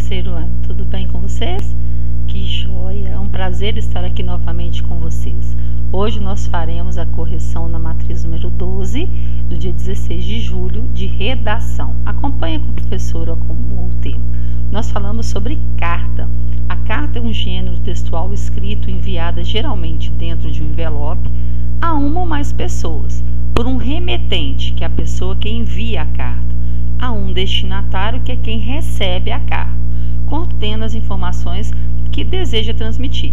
terceiro ano, tudo bem com vocês? Que joia! É um prazer estar aqui novamente com vocês. Hoje nós faremos a correção na matriz número 12, do dia 16 de julho, de redação. Acompanhe com a professora como o tema. Nós falamos sobre carta. A carta é um gênero textual escrito enviada geralmente dentro de um envelope a uma ou mais pessoas, por um remetente, que é a pessoa que envia a carta, a um destinatário, que é quem recebe a carta, contendo as informações que deseja transmitir.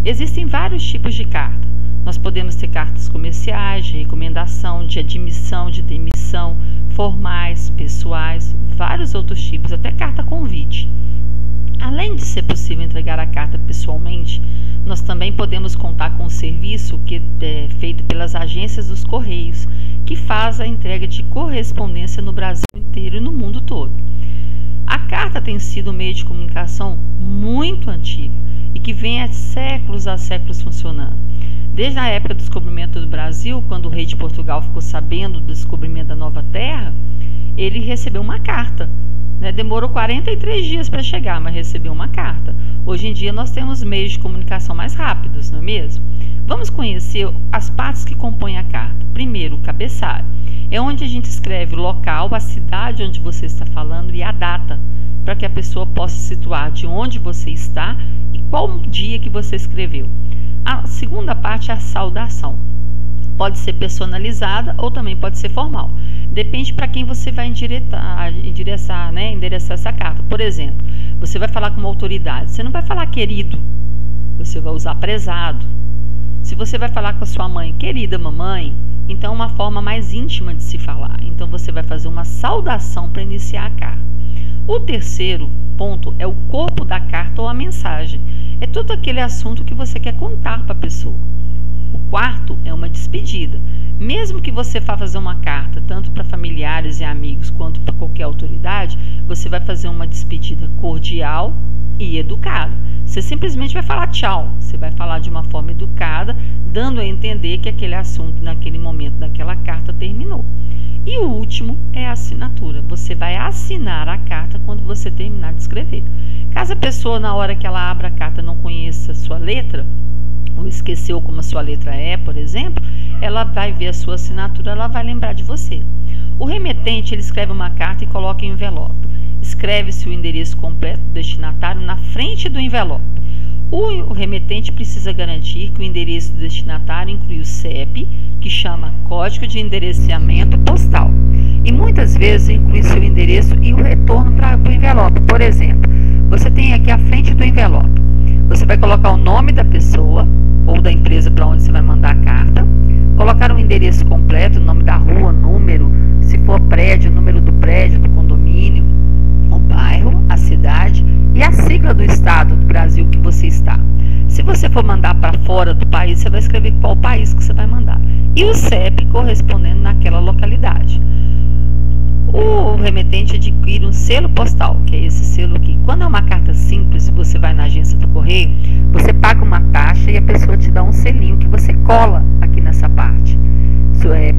Existem vários tipos de carta. Nós podemos ter cartas comerciais, de recomendação, de admissão, de demissão, formais, pessoais, vários outros tipos, até carta convite. Além de ser possível entregar a carta pessoalmente, nós também podemos contar com um serviço que é feito pelas agências dos Correios, que faz a entrega de correspondência no Brasil inteiro e no mundo todo. A carta tem sido um meio de comunicação muito antigo e que vem há séculos funcionando. Desde a época do descobrimento do Brasil, quando o rei de Portugal ficou sabendo do descobrimento da nova terra, ele recebeu uma carta. Demorou 43 dias para chegar, mas recebeu uma carta. Hoje em dia nós temos meios de comunicação mais rápidos, não é mesmo? Vamos conhecer as partes que compõem a carta. Primeiro, o cabeçalho. É onde a gente escreve o local, a cidade onde você está falando e a data, para que a pessoa possa situar de onde você está e qual dia que você escreveu. A segunda parte é a saudação. Pode ser personalizada ou também pode ser formal. Depende para quem você vai endereçar essa carta. Por exemplo, você vai falar com uma autoridade. Você não vai falar querido, você vai usar prezado. Se você vai falar com a sua mãe, querida mamãe, então é uma forma mais íntima de se falar. Então você vai fazer uma saudação para iniciar a carta. O terceiro ponto é o corpo da carta ou a mensagem. É todo aquele assunto que você quer contar para a pessoa. O quarto é uma despedida. Mesmo que você vá fazer uma carta, tanto para familiares e amigos quanto para qualquer autoridade, você vai fazer uma despedida cordial e educada. Você simplesmente vai falar tchau. Você vai falar de uma forma educada, dando a entender que aquele assunto, naquele momento, daquela carta, terminou. E o último é a assinatura. Você vai assinar a carta quando você terminar de escrever. Caso a pessoa, na hora que ela abra a carta, não conheça a sua letra, ou esqueceu como a sua letra é, por exemplo, ela vai ver a sua assinatura, ela vai lembrar de você. O remetente, ele escreve uma carta e coloca em envelope. Escreve-se o endereço completo do destinatário na frente do envelope. O remetente precisa garantir que o endereço do destinatário inclui o CEP, que chama Código de Endereçamento Postal. E muitas vezes inclui seu endereço e o retorno para o envelope. Por exemplo, você tem aqui a frente do envelope. Você vai colocar o nome da pessoa ou da empresa para onde você vai mandar a carta, colocar o endereço completo, o nome da rua, número, se for prédio, o número do prédio, do condomínio, o bairro, a cidade e a sigla do estado do Brasil que você está. Se você for mandar para fora do país, você vai escrever qual país que você vai mandar e o CEP correspondendo naquela localidade. O remetente adquire um selo postal, que é esse selo aqui. Quando é uma carta simples, você vai na agência do correio, você paga uma taxa e a pessoa te dá um selinho que você cola aqui nessa parte. Isso é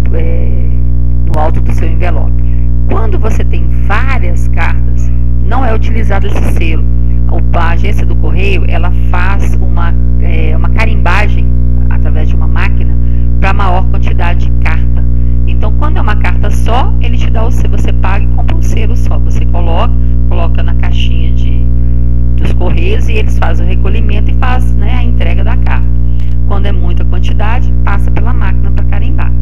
no alto do seu envelope. Quando você tem várias cartas, não é utilizado esse selo. A agência do correio, ela faz uma carimbagem através de uma máquina para maior quantidade de carta. Então, quando é uma carta só, ele te dá você paga e compra um selo só. Você coloca na caixinha dos correios e eles fazem o recolhimento e fazem a entrega da carta. Quando é muita quantidade, passa pela máquina para carimbar.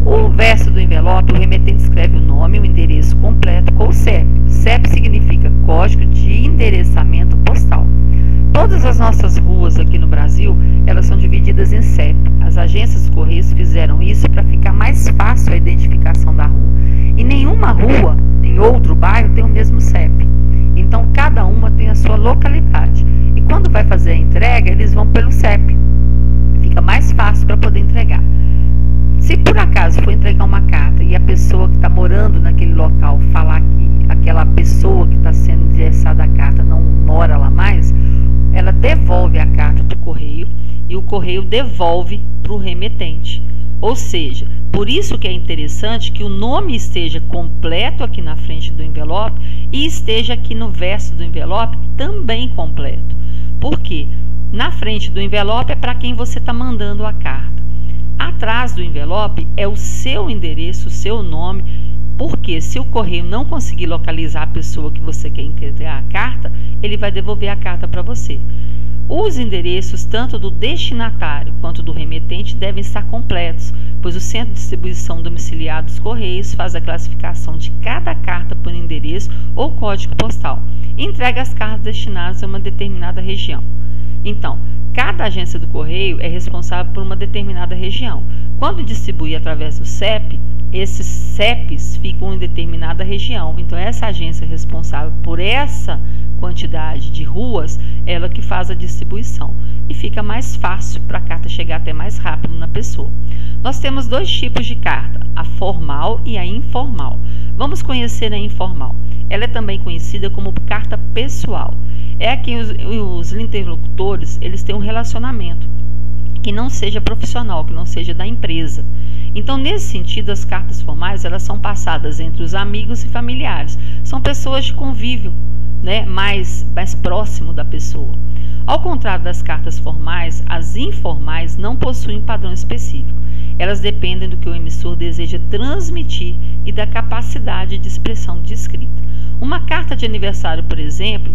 O verso do envelope, o remetente escreve o nome, o endereço completo com o CEP. CEP significa Código de Endereçamento Postal. Todas as nossas ruas aqui no Brasil, elas são divididas em CEP. As agências dos Correios fizeram isso para ficar mais fácil a identificação da rua. E nenhuma rua, em outro bairro, tem o mesmo CEP. Então, cada uma tem a sua localidade. E quando vai fazer a entrega, eles vão pelo CEP. Fica mais fácil para poder entregar. Se por acaso for entregar uma carta e a pessoa que está morando naquele local falar que aquela pessoa que está sendo endereçada a carta não mora lá mais, ela devolve a carta para o correio e o correio devolve para o remetente. Ou seja, Por isso que é interessante que o nome esteja completo aqui na frente do envelope e esteja aqui no verso do envelope também completo. Por quê? Na frente do envelope é para quem você está mandando a carta. Atrás do envelope é o seu endereço, o seu nome, porque se o correio não conseguir localizar a pessoa que você quer entregar a carta, ele vai devolver a carta para você. Os endereços, tanto do destinatário quanto do remetente, devem estar completos, pois o Centro de Distribuição Domiciliar dos Correios faz a classificação de cada carta por endereço ou código postal e entrega as cartas destinadas a uma determinada região. Então, cada agência do correio é responsável por uma determinada região. Quando distribui através do CEP, esses CEPs ficam em determinada região. Então, essa agência responsável por essa quantidade de ruas, ela que faz a distribuição. E fica mais fácil para a carta chegar até mais rápido na pessoa. Nós temos dois tipos de carta, a formal e a informal. Vamos conhecer a informal. Ela é também conhecida como carta pessoal. É aqui os interlocutores, eles têm um relacionamento que não seja profissional, que não seja da empresa. Então, nesse sentido, as cartas formais, elas são passadas entre os amigos e familiares. São pessoas de convívio, né, mais próximo da pessoa. Ao contrário das cartas formais, as informais não possuem padrão específico. Elas dependem do que o emissor deseja transmitir e da capacidade de expressão de escrita. Uma carta de aniversário, por exemplo,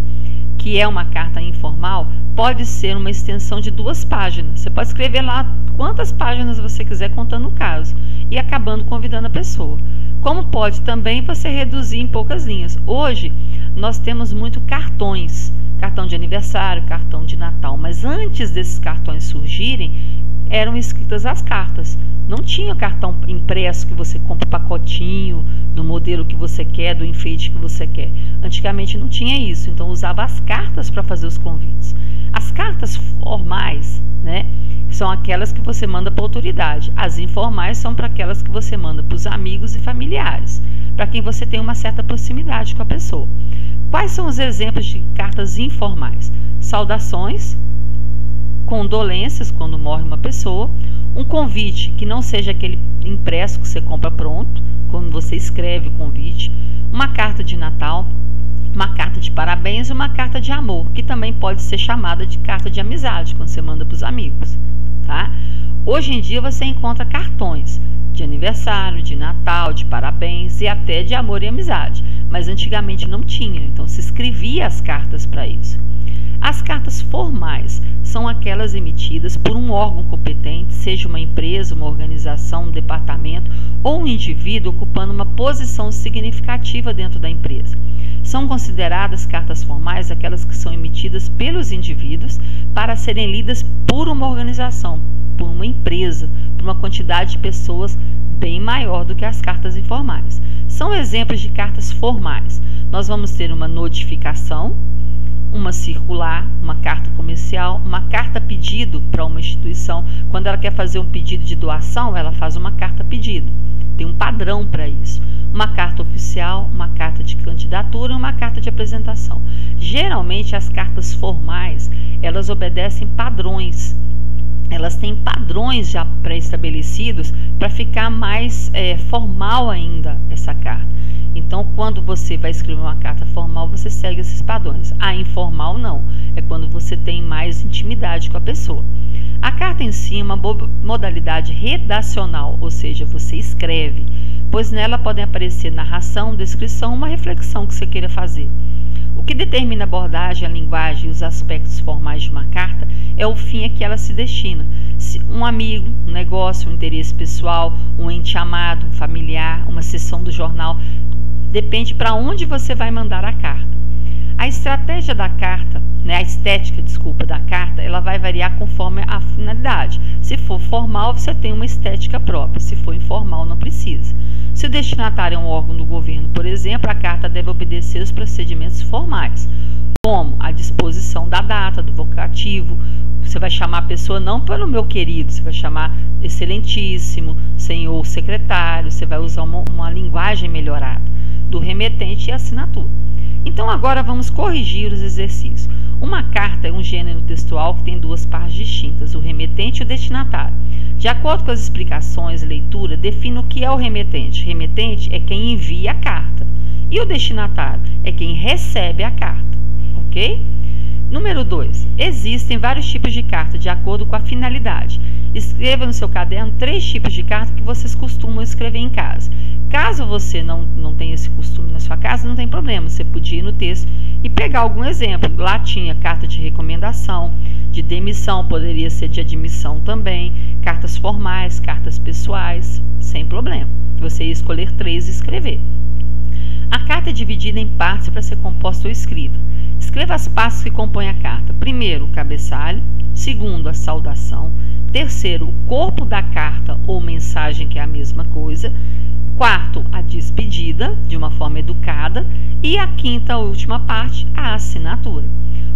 que é uma carta informal, pode ser uma extensão de 2 páginas. Você pode escrever lá quantas páginas você quiser contando o caso e acabando convidando a pessoa. Como pode também você reduzir em poucas linhas. Hoje, nós temos muito cartões, cartão de aniversário, cartão de Natal, mas antes desses cartões surgirem, eram escritas as cartas. Não tinha cartão impresso que você compra o pacotinho do modelo que você quer, do enfeite que você quer. Antigamente não tinha isso, então usava as cartas para fazer os convites. As cartas formais, né, são aquelas que você manda para a autoridade. As informais são para aquelas que você manda para os amigos e familiares, para quem você tem uma certa proximidade com a pessoa. Quais são os exemplos de cartas informais? Saudações, condolências quando morre uma pessoa, um convite que não seja aquele impresso que você compra pronto, quando você escreve o convite, uma carta de Natal, uma carta de parabéns e uma carta de amor, que também pode ser chamada de carta de amizade, quando você manda para os amigos, tá? Hoje em dia você encontra cartões de aniversário, de Natal, de parabéns e até de amor e amizade, mas antigamente não tinha, então se escrevia as cartas para isso. As cartas formais são aquelas emitidas por um órgão competente, seja uma empresa, uma organização, um departamento ou um indivíduo ocupando uma posição significativa dentro da empresa. São consideradas cartas formais aquelas que são emitidas pelos indivíduos para serem lidas por uma organização, por uma empresa, por uma quantidade de pessoas bem maior do que as cartas informais. São exemplos de cartas formais. Nós vamos ter uma notificação, uma circular, uma carta comercial, uma carta pedido para uma instituição. Quando ela quer fazer um pedido de doação, ela faz uma carta pedido. Tem um padrão para isso. Uma carta oficial, uma carta de candidatura e uma carta de apresentação. Geralmente, as cartas formais, elas obedecem padrões. Elas têm padrões já pré-estabelecidos para ficar mais formal ainda essa carta. Então, quando você vai escrever uma carta formal, você segue esses padrões. A informal, não. É quando você tem mais intimidade com a pessoa. A carta em si é uma modalidade redacional, ou seja, você escreve, pois nela podem aparecer narração, descrição, uma reflexão que você queira fazer. O que determina a abordagem, a linguagem e os aspectos formais de uma carta é o fim a que ela se destina. Um amigo, um negócio, um interesse pessoal, um ente amado, um familiar, uma seção do jornal. Depende para onde você vai mandar a carta. A estratégia da carta, a estética, da carta, ela vai variar conforme a finalidade. Se for formal, você tem uma estética própria. Se for informal, não precisa. Se o destinatário é um órgão do governo, por exemplo, a carta deve obedecer os procedimentos formais, como a disposição da data, do vocativo. Você vai chamar a pessoa não pelo meu querido, você vai chamar excelentíssimo, senhor secretário, você vai usar uma linguagem melhorada do remetente e assinatura. Então, agora vamos corrigir os exercícios. Uma carta é um gênero textual que tem 2 partes distintas, o remetente e o destinatário. De acordo com as explicações e leitura, define o que é o remetente. Remetente é quem envia a carta e o destinatário é quem recebe a carta, ok? Número 2. Existem vários tipos de carta de acordo com a finalidade. Escreva no seu caderno 3 tipos de carta que vocês costumam escrever em casa. Caso você não tenha esse costume na sua casa, não tem problema, você podia ir no texto e pegar algum exemplo. Lá tinha carta de recomendação, de demissão, poderia ser de admissão também, cartas formais, cartas pessoais, sem problema. Você ia escolher 3 e escrever. A carta é dividida em partes para ser composta ou escrita. Escreva as partes que compõem a carta. Primeiro, o cabeçalho. Segundo, a saudação. Terceiro, o corpo da carta ou mensagem, que é a mesma coisa. Quarto, a despedida, de uma forma educada. E a quinta, a última parte, a assinatura.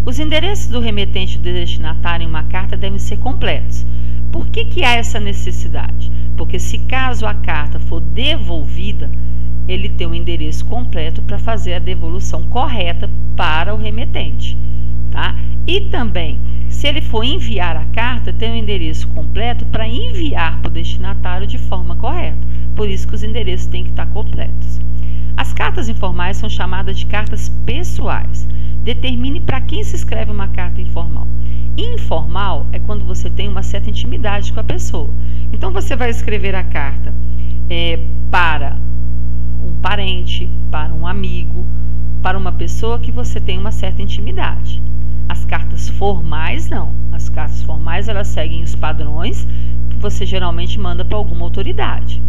Os endereços do remetente e do destinatário em uma carta devem ser completos. Por que há essa necessidade? Porque se caso a carta for devolvida, ele tem um endereço completo para fazer a devolução correta para o remetente, tá? E também, se ele for enviar a carta, tem um endereço completo para enviar para o destinatário de forma correta. Por isso que os endereços têm que estar completos. As cartas informais são chamadas de cartas pessoais. Determine para quem se escreve uma carta informal. Informal é quando você tem uma certa intimidade com a pessoa. Então, você vai escrever a carta para um parente, para um amigo, para uma pessoa que você tem uma certa intimidade. As cartas formais não. As cartas formais, elas seguem os padrões que você geralmente manda para alguma autoridade.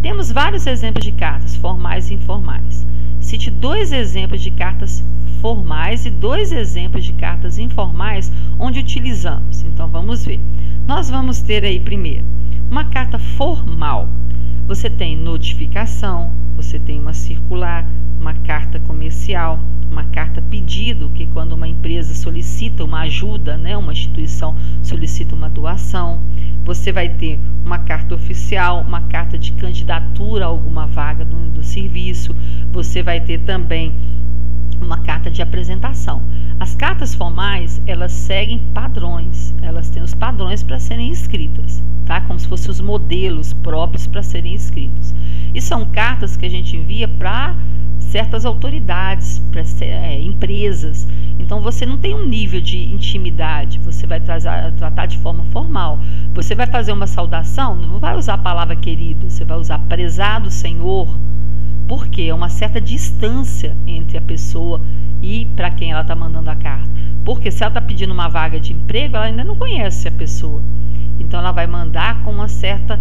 Temos vários exemplos de cartas formais e informais. Cite 2 exemplos de cartas formais e 2 exemplos de cartas informais onde utilizamos. Então, vamos ver. Nós vamos ter aí primeiro uma carta formal. Você tem notificação, você tem uma circular, uma carta comercial, uma carta pedido, que quando uma empresa solicita uma ajuda, né, uma instituição solicita uma doação. Você vai ter uma carta oficial, uma carta de candidatura a alguma vaga do serviço. Você vai ter também uma carta de apresentação. As cartas formais, elas seguem padrões, elas têm os padrões para serem escritas, tá? Como se fossem os modelos próprios para serem escritos. E são cartas que a gente envia para certas autoridades, para empresas. Então, você não tem um nível de intimidade, você vai tratar de forma formal. Você vai fazer uma saudação, não vai usar a palavra querido, você vai usar prezado senhor, porque é uma certa distância entre a pessoa e para quem ela está mandando a carta. Porque se ela está pedindo uma vaga de emprego, ela ainda não conhece a pessoa. Então, ela vai mandar com uma certa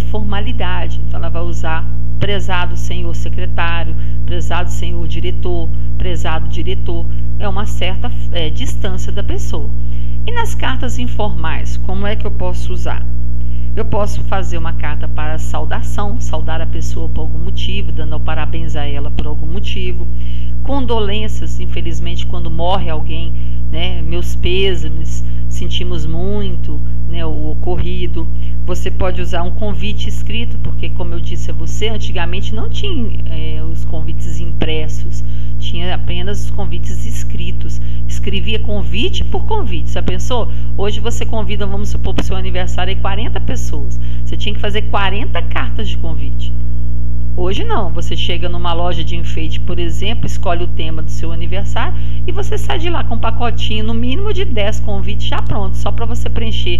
formalidade. Então, ela vai usar prezado senhor secretário, prezado senhor diretor, prezado diretor. É uma certa distância da pessoa. E nas cartas informais, como é que eu posso usar? Eu posso fazer uma carta para saudação, saudar a pessoa por algum motivo, dando parabéns a ela por algum motivo. Condolências, infelizmente, quando morre alguém, né? Meus pêsames, sentimos muito, né, o ocorrido. Você pode usar um convite escrito, porque, como eu disse a você, antigamente não tinha os convites impressos, tinha apenas os convites escritos. Escrevia convite por convite. Você pensou? Hoje você convida, vamos supor, para o seu aniversário, aí 40 pessoas. Você tinha que fazer 40 cartas de convite. Hoje não, você chega numa loja de enfeite, por exemplo, escolhe o tema do seu aniversário e você sai de lá com um pacotinho, no mínimo de 10 convites já pronto, só para você preencher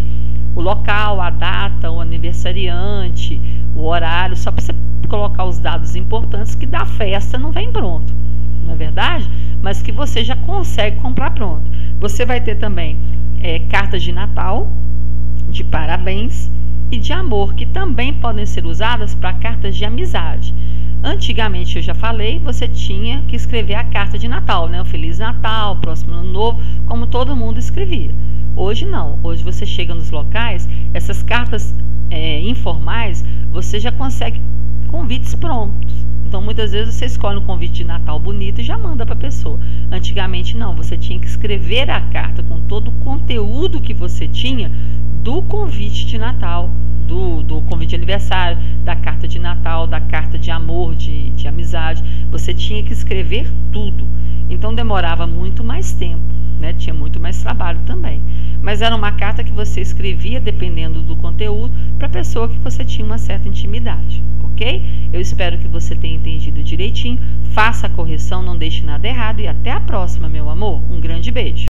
o local, a data, o aniversariante, o horário, só para você colocar os dados importantes que da festa não vem pronto, não é verdade? Mas que você já consegue comprar pronto. Você vai ter também cartas de Natal, de parabéns e de amor, que também podem ser usadas para cartas de amizade. Antigamente, eu já falei, você tinha que escrever a carta de Natal, né? O Feliz Natal, Próximo Ano Novo, como todo mundo escrevia. Hoje não, hoje você chega nos locais, essas cartas informais, você já consegue convites prontos. Então, muitas vezes você escolhe um convite de Natal bonito e já manda para a pessoa. Antigamente não, você tinha que escrever a carta com todo o conteúdo que você tinha do convite de Natal, do convite de aniversário, da carta de Natal, da carta de amor, de amizade. Você tinha que escrever tudo. Então, demorava muito mais tempo, né? Tinha muito mais trabalho também. mas era uma carta que você escrevia dependendo do conteúdo para a pessoa que você tinha uma certa intimidade, ok? Eu espero que você tenha entendido direitinho, faça a correção, não deixe nada errado e até a próxima, meu amor. Um grande beijo!